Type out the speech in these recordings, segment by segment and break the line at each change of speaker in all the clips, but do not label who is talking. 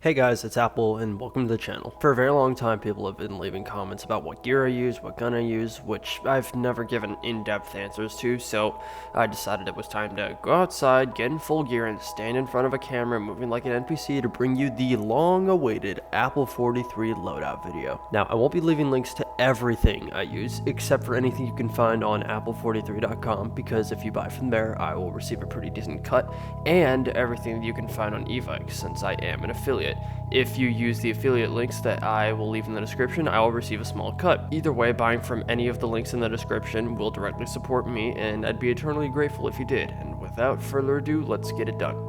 Hey guys, it's Apple and welcome to the channel. For a very long time, people have been leaving comments about what gear I use, what gun I use, which I've never given in-depth answers to, so I decided it was time to go outside, get in full gear, and stand in front of a camera moving like an NPC to bring you the long-awaited Apple43 loadout video. Now, I won't be leaving links to everything I use, except for anything you can find on applefortythree.com, because if you buy from there, I will receive a pretty decent cut, and everything that you can find on VXLLAIN, since I am an affiliate. If you use the affiliate links that I will leave in the description, I will receive a small cut. Either way, buying from any of the links in the description will directly support me, and I'd be eternally grateful if you did. And without further ado, let's get it done.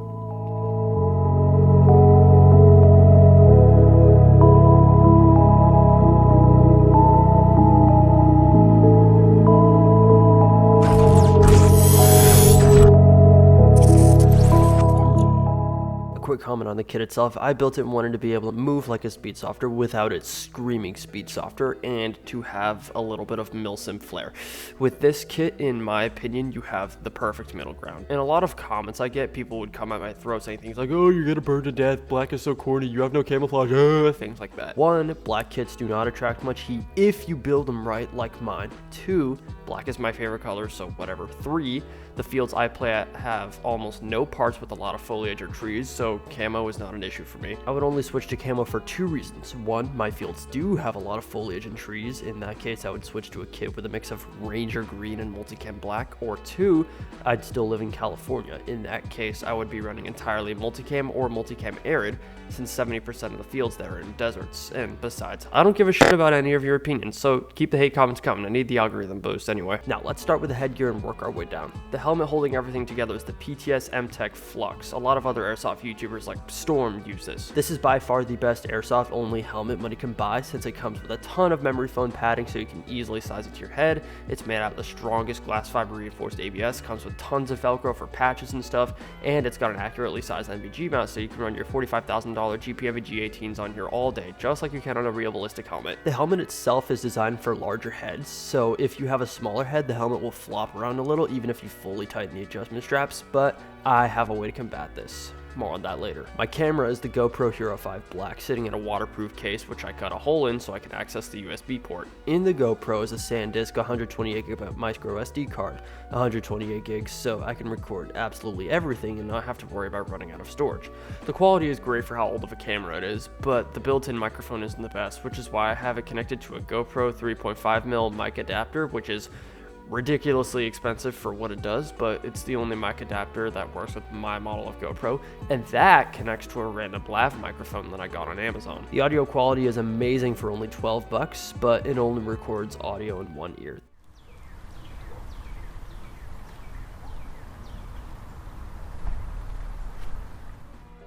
Quick comment on the kit itself. I built it and wanted to be able to move like a speed softer without it screaming speed softer, and to have a little bit of milsim flair. With this kit, in my opinion, you have the perfect middle ground. And a lot of comments I get, people would come at my throat saying things like, "Oh, you're gonna burn to death, black is so corny, you have no camouflage," things like that. 1, black kits do not attract much heat if you build them right, like mine. 2, black is my favorite color, so whatever. 3, the fields I play at have almost no parts with a lot of foliage or trees, so camo is not an issue for me. I would only switch to camo for 2 reasons. 1, my fields do have a lot of foliage and trees. In that case, I would switch to a kit with a mix of Ranger green and multicam black. Or 2, I'd still live in California. In that case, I would be running entirely multicam or multicam arid, since 70% of the fields there are in deserts. And besides, I don't give a shit about any of your opinions, so keep the hate comments coming. I need the algorithm boost anyway. Now, let's start with the headgear and work our way down. The helmet holding everything together is the PTS M-Tech Flux. A lot of other airsoft YouTubers like Storm use this. This is by far the best airsoft only helmet money can buy, since it comes with a ton of memory foam padding so you can easily size it to your head. It's made out of the strongest glass fiber reinforced ABS, comes with tons of Velcro for patches and stuff, and it's got an accurately sized NVG mount so you can run your $45,000 GPMA G18s on here all day, just like you can on a real ballistic helmet. The helmet itself is designed for larger heads, so if you have a smaller head, the helmet will flop around a little even if you fully tighten the adjustment straps, but I have a way to combat this. More on that later. My camera is the GoPro Hero 5 Black, sitting in a waterproof case which I cut a hole in so I can access the USB port. In the GoPro is a SanDisk 128GB micro SD card, 128 gigs, so I can record absolutely everything and not have to worry about running out of storage. The quality is great for how old of a camera it is, but the built-in microphone isn't the best, which is why I have it connected to a GoPro 3.5mm mic adapter, which is ridiculously expensive for what it does, but it's the only mic adapter that works with my model of GoPro, and that connects to a random lav microphone that I got on Amazon. The audio quality is amazing for only $12, but it only records audio in one ear.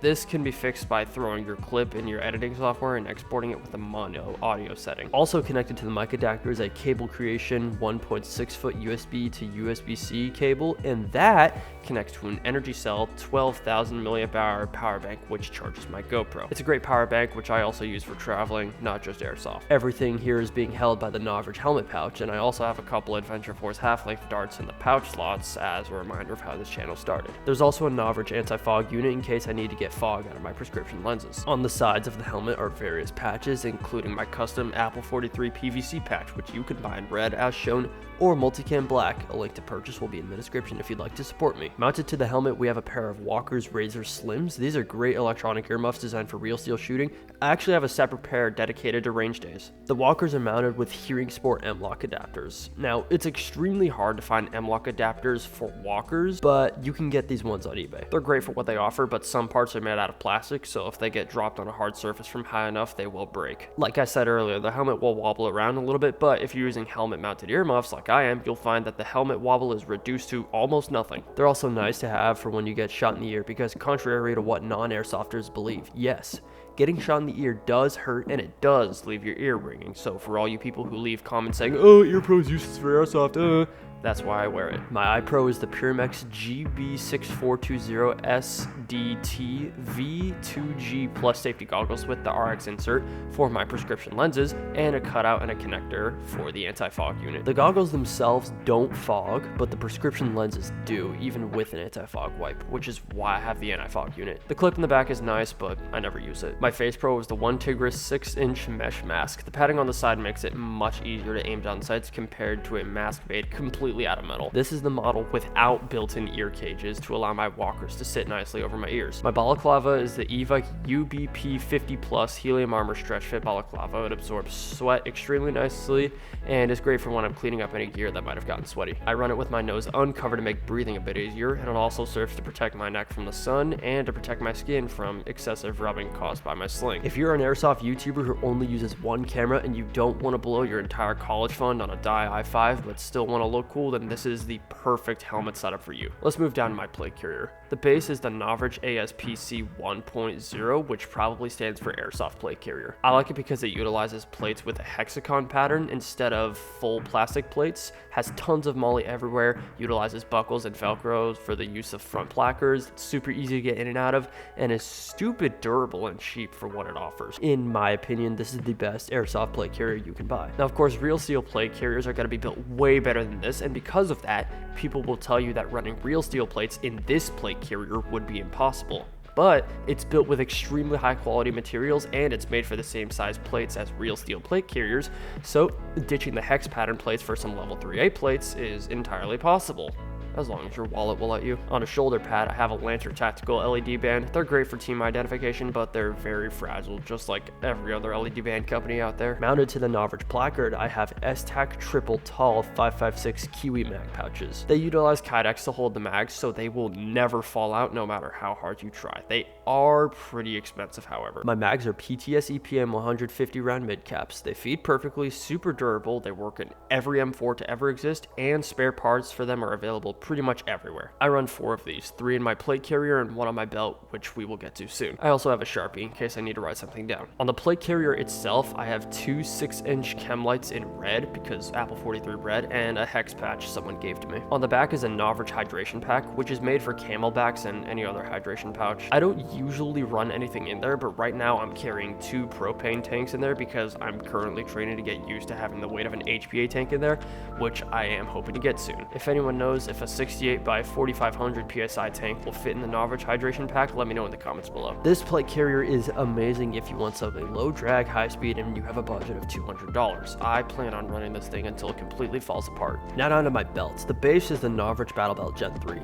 This can be fixed by throwing your clip in your editing software and exporting it with a mono audio setting. Also connected to the mic adapter is a Cable Creation 1.6-foot USB to USB-C cable, and that connects to an Energy Cell 12,000 mAh power bank, which charges my GoPro. It's a great power bank, which I also use for traveling, not just airsoft. Everything here is being held by the Novritsch helmet pouch, and I also have a couple Adventure Force half-length darts in the pouch slots as a reminder of how this channel started. There's also a Novritsch anti-fog unit in case I need to get fog out of my prescription lenses. On the sides of the helmet are various patches, including my custom Apple43 PVC patch, which you can buy in red as shown, or multicam black. A link to purchase will be in the description if you'd like to support me. Mounted to the helmet, we have a pair of Walker's Razor Slims. These are great electronic earmuffs designed for real steel shooting. I actually have a separate pair dedicated to range days. The Walkers are mounted with Hearing Sport M-Lock adapters. Now, it's extremely hard to find M-Lock adapters for Walkers, but you can get these ones on eBay. They're great for what they offer, but some parts are made out of plastic, so if they get dropped on a hard surface from high enough, they will break. Like I said earlier, the helmet will wobble around a little bit, but if you're using helmet-mounted earmuffs like I am, you'll find that the helmet wobble is reduced to almost nothing. They're also nice to have for when you get shot in the ear, because contrary to what non-airsofters believe, yes, getting shot in the ear does hurt and it does leave your ear ringing. So for all you people who leave comments saying, "Oh, ear pro's useless for airsoft," That's why I wear it. My eye pro is the Pyramex GB6420SDT V2G Plus safety goggles with the RX insert for my prescription lenses and a cutout and a connector for the anti-fog unit. The goggles themselves don't fog, but the prescription lenses do, even with an anti-fog wipe, which is why I have the anti-fog unit. The clip in the back is nice, but I never use it. My face pro is the One Tigris 6-inch mesh mask. The padding on the side makes it much easier to aim down sights compared to a mask made completely out of metal. This is the model without built-in ear cages to allow my walkers to sit nicely over my ears. My balaclava is the Eva UBP 50 Plus Helium Armor Stretch Fit balaclava. It absorbs sweat extremely nicely and is great for when I'm cleaning up any gear that might have gotten sweaty. I run it with my nose uncovered to make breathing a bit easier, and it also serves to protect my neck from the sun and to protect my skin from excessive rubbing caused by my sling. If you're an airsoft YouTuber who only uses one camera and you don't want to blow your entire college fund on a Dye i5 but still want to look cool, then this is the perfect helmet setup for you. Let's move down to my plate carrier. The base is the Novritsch ASPC 1.0, which probably stands for Airsoft Plate Carrier. I like it because it utilizes plates with a hexagon pattern instead of full plastic plates, has tons of MOLLE everywhere, utilizes buckles and velcros for the use of front placards, it's super easy to get in and out of, and is stupid durable and cheap for what it offers. In my opinion, this is the best airsoft plate carrier you can buy. Now, of course, real steel plate carriers are going to be built way better than this, and because of that, people will tell you that running real steel plates in this plate carrier would be impossible. But it's built with extremely high quality materials and it's made for the same size plates as real steel plate carriers, so ditching the hex pattern plates for some level 3A plates is entirely possible, as long as your wallet will let you. On a shoulder pad, I have a Lantern Tactical LED band. They're great for team identification, but they're very fragile, just like every other LED band company out there. Mounted to the Novritsch placard, I have S-Tac Triple Tall 556 Kiwi mag pouches. They utilize Kydex to hold the mags, so they will never fall out no matter how hard you try. They are pretty expensive, however. My mags are PTS EPM 150 round mid caps. They feed perfectly, super durable, they work in every M4 to ever exist, and spare parts for them are available pretty much everywhere. I run 4 of these, 3 in my plate carrier and 1 on my belt, which we will get to soon. I also have a Sharpie in case I need to write something down. On the plate carrier itself, I have 2 6-inch chem lights in red because Apple43 red, and a hex patch someone gave to me. On the back is a Novritsch hydration pack, which is made for camelbacks and any other hydration pouch. I don't usually run anything in there, but right now I'm carrying 2 propane tanks in there because I'm currently training to get used to having the weight of an HPA tank in there, which I am hoping to get soon. If anyone knows if a 68 by 4500 PSI tank will fit in the Novritsch hydration pack, let me know in the comments below. This plate carrier is amazing if you want something low drag, high speed, and you have a budget of $200. I plan on running this thing until it completely falls apart. Now down to my belts. The base is the Novritsch Battle Belt Gen 3.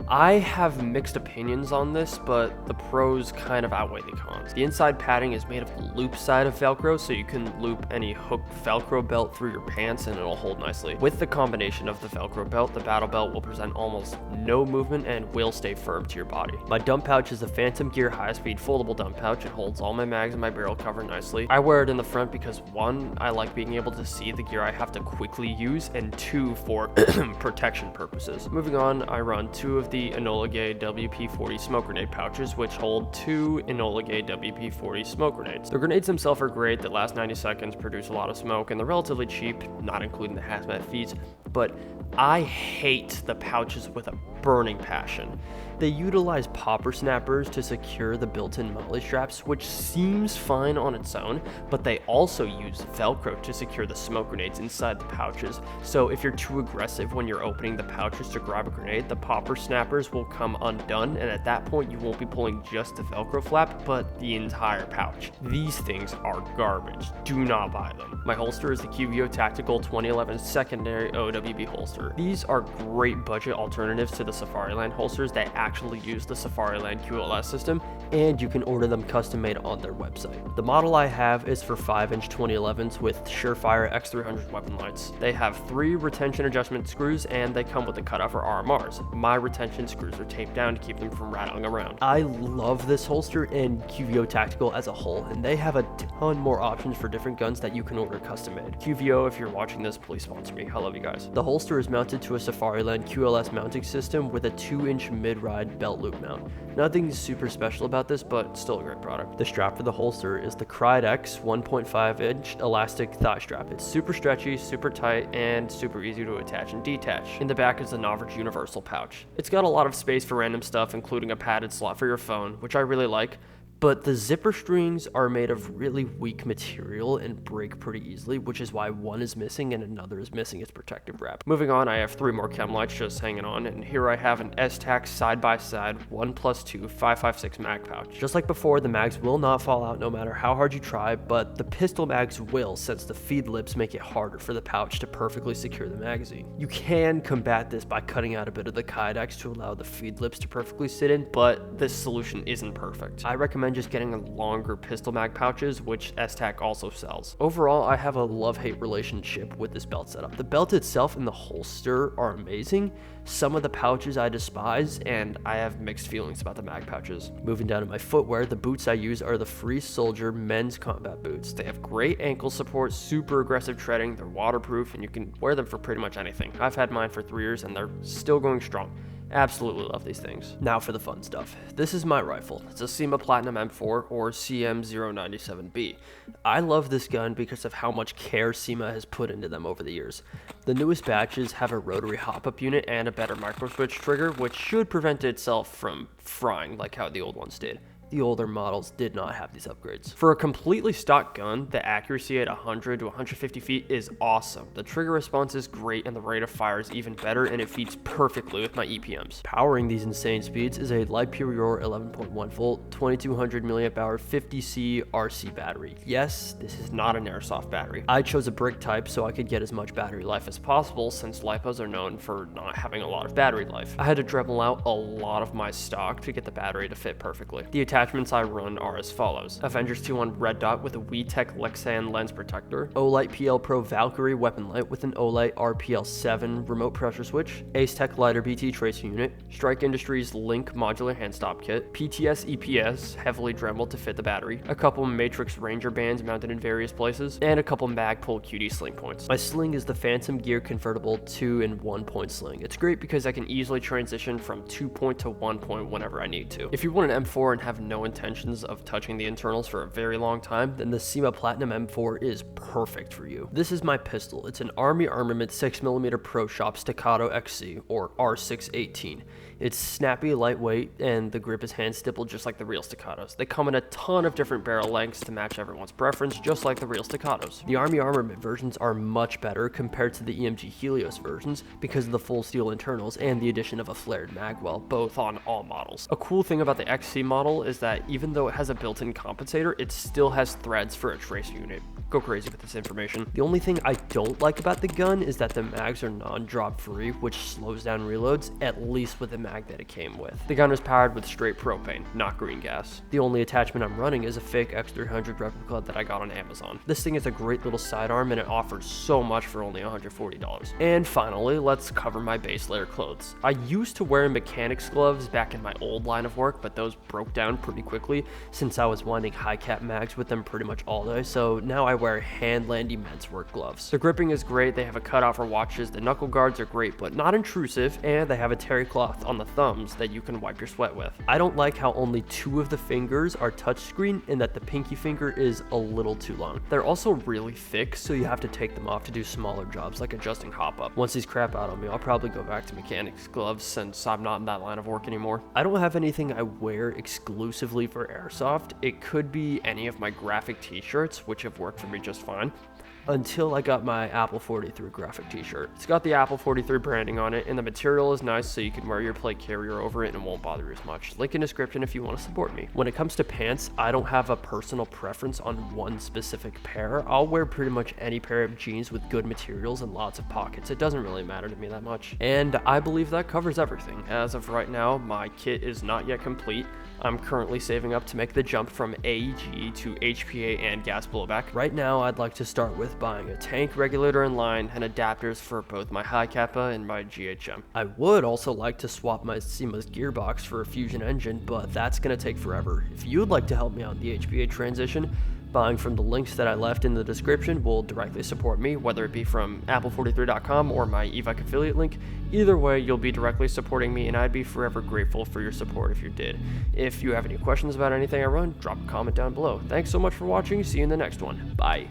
I have mixed opinions on this, but the pros kind of outweigh the cons. The inside padding is made of a loop side of Velcro, so you can loop any hooked Velcro belt through your pants and it'll hold nicely. With the combination of the Velcro belt, the battle belt will present almost no movement and will stay firm to your body. My dump pouch is a Phantom Gear high-speed foldable dump pouch. It holds all my mags and my barrel cover nicely. I wear it in the front because 1, I like being able to see the gear I have to quickly use, and 2, for protection purposes. Moving on, I run 2 of the Enola Gay WP40 smoke grenade pouches, which hold 2 Enola Gay WP40 smoke grenades. The grenades themselves are great, that last 90 seconds, produce a lot of smoke, and they're relatively cheap, not including the hazmat fees, but I hate the pouches with a burning passion. They utilize popper snappers to secure the built-in MOLLE straps, which seems fine on its own, but they also use Velcro to secure the smoke grenades inside the pouches. So if you're too aggressive when you're opening the pouches to grab a grenade, the popper snappers will come undone, and at that point you won't be pulling just the Velcro flap, but the entire pouch. These things are garbage. Do not buy them. My holster is the QVO Tactical 2011 secondary OWB holster. These are great budget alternatives to the SafariLand holsters that actually use the SafariLand QLS system, and you can order them custom made on their website. The model I have is for 5-inch 2011s with Surefire X300 weapon lights. They have 3 retention adjustment screws and they come with a cutout for RMRs. My retention screws are taped down to keep them from rattling around. I love this holster and QVO Tactical as a whole, and they have a ton more options for different guns that you can order custom made. QVO, if you're watching this, please sponsor me. I love you guys. The holster is mounted to a SafariLand QLS mounting system with a 2-inch mid-ride belt loop mount. Nothing super special about about this, but still a great product. The strap for the holster is the X 1.5-inch elastic thigh strap. It's super stretchy, super tight, and super easy to attach and detach. In the back is the Novritsch universal pouch. It's got a lot of space for random stuff, including a padded slot for your phone, which I really like. But the zipper strings are made of really weak material and break pretty easily, which is why one is missing and another is missing its protective wrap. Moving on, I have 3 more chem lights just hanging on, and here I have an S-Tac side-by-side 1+2 5.56 mag pouch. Just like before, the mags will not fall out no matter how hard you try, but the pistol mags will, since the feed lips make it harder for the pouch to perfectly secure the magazine. You can combat this by cutting out a bit of the kydex to allow the feed lips to perfectly sit in, but this solution isn't perfect. I recommend just getting a longer pistol mag pouches, which S-Tac also sells. Overall, I have a love-hate relationship with this belt setup. The belt itself and the holster are amazing. Some of the pouches I despise, and I have mixed feelings about the mag pouches. Moving down to my footwear, the boots I use are the Free Soldier men's combat boots. They have great ankle support, super aggressive treading, they're waterproof, and you can wear them for pretty much anything. I've had mine for 3 years and they're still going strong. Absolutely love these things. Now for the fun stuff. This is my rifle. It's a CYMA Platinum M4 or CM097B. I love this gun because of how much care CYMA has put into them over the years. The newest batches have a rotary hop-up unit and a better micro-switch trigger, which should prevent itself from frying like how the old ones did. The older models did not have these upgrades. For a completely stock gun, the accuracy at 100 to 150 feet is awesome. The trigger response is great and the rate of fire is even better, and it feeds perfectly with my EPMs. Powering these insane speeds is a Li-Pure 11.1 volt, 2200 mAh 50C RC battery. Yes, this is not an airsoft battery. I chose a brick type so I could get as much battery life as possible, since LiPos are known for not having a lot of battery life. I had to Dremel out a lot of my stock to get the battery to fit perfectly. The attachments I run are as follows: Avengers 2-1 red dot with a WeTech Lexan lens protector, Olight PL Pro Valkyrie weapon light with an Olight RPL7 remote pressure switch, Ace Tech lighter BT tracer unit, Strike Industries Link modular hand stop kit, PTS EPS heavily Dremel to fit the battery, a couple Matrix Ranger bands mounted in various places, and a couple Magpul QD sling points. My sling is the Phantom Gear convertible 2-in-1 point sling. It's great because I can easily transition from 2 point to 1 point whenever I need to. If you want an M4 and have no intentions of touching the internals for a very long time, then the CYMA Platinum M4 is perfect for you. This is my pistol. It's an Army Armament 6mm Pro Shop Staccato XC, or R618. It's snappy, lightweight, and the grip is hand stippled just like the real Staccatos. They come in a ton of different barrel lengths to match everyone's preference, just like the real Staccatos. The Army Armament versions are much better compared to the EMG Helios versions because of the full steel internals and the addition of a flared magwell, both on all models. A cool thing about the XC model is that even though it has a built-in compensator, it still has threads for a tracer unit. Go crazy with this information. The only thing I don't like about the gun is that the mags are non-drop free, which slows down reloads, at least with the mag that it came with. The gun is powered with straight propane, not green gas. The only attachment I'm running is a fake X300 replica that I got on Amazon. This thing is a great little sidearm and it offers so much for only $140. And finally, let's cover my base layer clothes. I used to wear mechanics gloves back in my old line of work, but those broke down pretty quickly since I was winding high cap mags with them pretty much all day, so now I wear hand-landy men's work gloves. The gripping is great, they have a cutout for watches, the knuckle guards are great but not intrusive, and they have a terry cloth on the thumbs that you can wipe your sweat with. I don't like how only 2 of the fingers are touchscreen and that the pinky finger is a little too long. They're also really thick, so you have to take them off to do smaller jobs like adjusting hop-up. Once these crap out on me, I'll probably go back to mechanics gloves since I'm not in that line of work anymore. I don't have anything I wear exclusively for airsoft. It could be any of my graphic t-shirts, which have worked for me just fine, until I got my Apple43 graphic t-shirt. It's got the Apple43 branding on it, and the material is nice so you can wear your plate carrier over it and it won't bother you as much. Link in description if you want to support me. When it comes to pants, I don't have a personal preference on one specific pair. I'll wear pretty much any pair of jeans with good materials and lots of pockets. It doesn't really matter to me that much. And I believe that covers everything. As of right now, my kit is not yet complete. I'm currently saving up to make the jump from AEG to HPA and gas blowback. Right now, I'd like to start with buying a tank regulator in line and adapters for both my high kappa and my GHM. I would also like to swap my CYMA's gearbox for a Fusion engine, but that's going to take forever. If you'd like to help me out in the HPA transition, Buying from the links that I left in the description will directly support me, whether it be from apple43.com or my eVIC affiliate link. Either way, you'll be directly supporting me, and I'd be forever grateful for your support if you did. If you have any questions about anything I run, drop a comment down below. Thanks so much for watching. See you in the next one. Bye.